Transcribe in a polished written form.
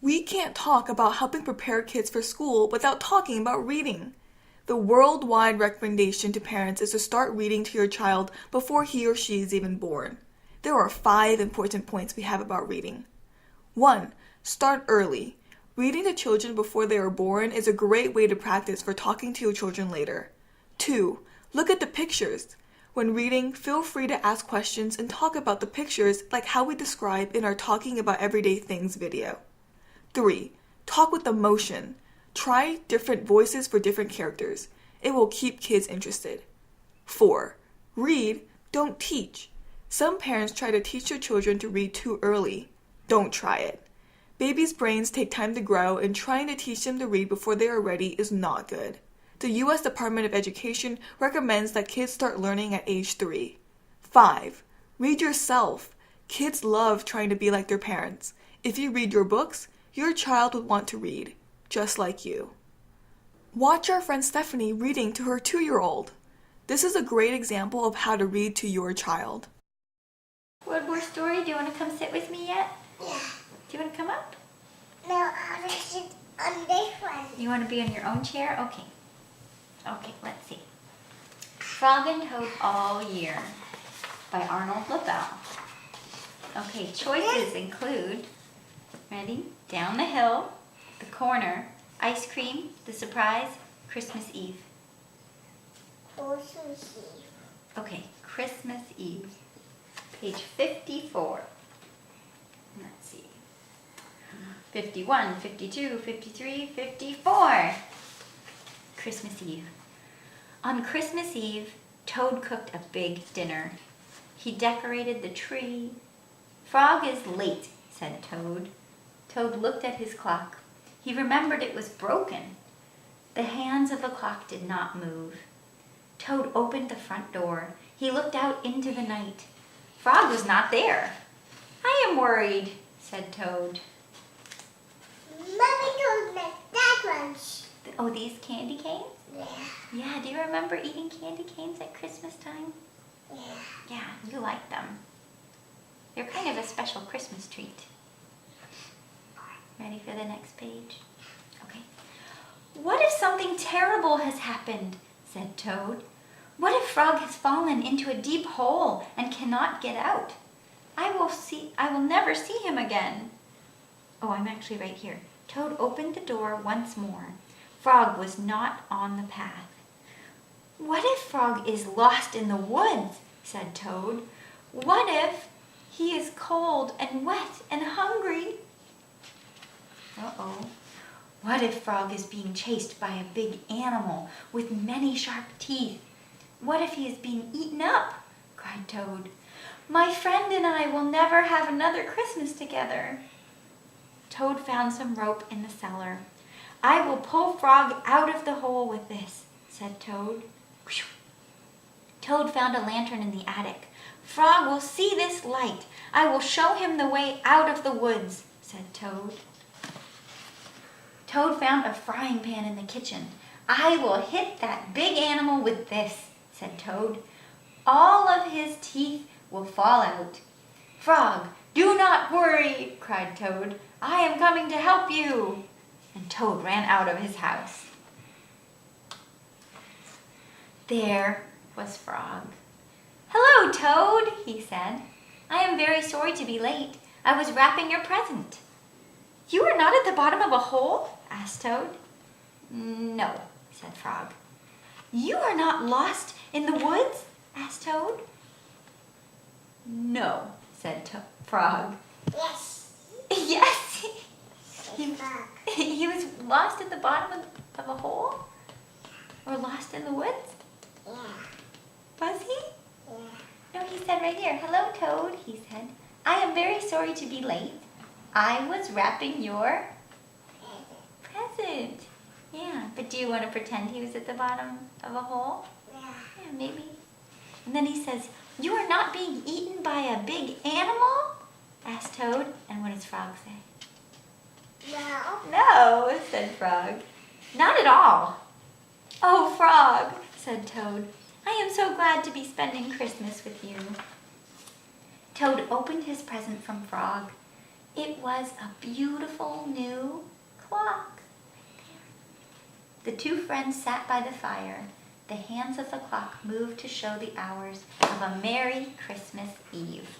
We can't talk about helping prepare kids for school without talking about reading. The worldwide recommendation to parents is to start reading to your child before he or she is even born. There are 5 important points we have about reading. 1. Start early. Reading to children before they are born is a great way to practice for talking to your children later. 2. Look at the pictures. When reading, feel free to ask questions and talk about the pictures like how we describe in our Talking About Everyday Things video. 3. Talk with emotion. Try different voices for different characters. It will keep kids interested. 4. Read, don't teach. Some parents try to teach their children to read too early. Don't try it. Babies' brains take time to grow, and trying to teach them to read before they are ready is not good. The U.S. Department of Education recommends that kids start learning at age 3. 5. Read yourself. Kids love trying to be like their parents. If you read your books, your child would want to read, just like you. Watch our friend Stephanie reading to her 2-year-old. This is a great example of how to read to your child. One more story. Do you want to come sit with me yet? Yeah. Do you want to come up? No, I want to sit on this one. You want to be in your own chair? Okay. Okay, let's see. Frog and Toad All Year by Arnold LaBelle. Okay, choices include, ready? Down the Hill, The Corner, Ice Cream, The Surprise, Christmas Eve. Christmas Eve. Okay, Christmas Eve. Page 54. Let's see. 51, 52, 53, 54. Christmas Eve. On Christmas Eve, Toad cooked a big dinner. He decorated the tree. Frog is late, said Toad. Toad looked at his clock. He remembered it was broken. The hands of the clock did not move. Toad opened the front door. He looked out into the night. Frog was not there. I am worried, said Toad. Mommy told me that lunch. Oh, these candy canes? Yeah. Yeah, do you remember eating candy canes at Christmas time? Yeah. Yeah, you like them. They're kind of a special Christmas treat. Ready for the next page? Okay. What if something terrible has happened? Said Toad. What if Frog has fallen into a deep hole and cannot get out? I will never see him again. Oh, I'm actually right here. Toad opened the door once more. Frog was not on the path. What if Frog is lost in the woods? Said Toad. What if he is cold and wet and hungry? Uh-oh. What if Frog is being chased by a big animal with many sharp teeth? What if he is being eaten up? Cried Toad. My friend and I will never have another Christmas together. Toad found some rope in the cellar. I will pull Frog out of the hole with this, said Toad. Toad found a lantern in the attic. Frog will see this light. I will show him the way out of the woods, said Toad. Toad found a frying pan in the kitchen. I will hit that big animal with this, said Toad. All of his teeth will fall out. Frog, do not worry, cried Toad. I am coming to help you. And Toad ran out of his house. There was Frog. Hello, Toad, he said. I am very sorry to be late. I was wrapping your present. You are not at the bottom of a hole? Asked Toad. No, said Frog. You are not lost in the woods? Asked Toad. No, said Frog. Yes. Yes. Said Frog. He was lost at the bottom of a hole? Or lost in the woods? Yeah. Was he? Yeah. No, he said right here. Hello, Toad, he said. I am very sorry to be late. I was wrapping your present. Yeah, but do you want to pretend he was at the bottom of a hole? Yeah. Yeah, maybe. And then he says, you are not being eaten by a big animal? Asked Toad. And what does Frog say? No. No, said Frog. Not at all. Oh, Frog, said Toad. I am so glad to be spending Christmas with you. Toad opened his present from Frog. It was a beautiful new clock. The two friends sat by the fire. The hands of the clock moved to show the hours of a Merry Christmas Eve.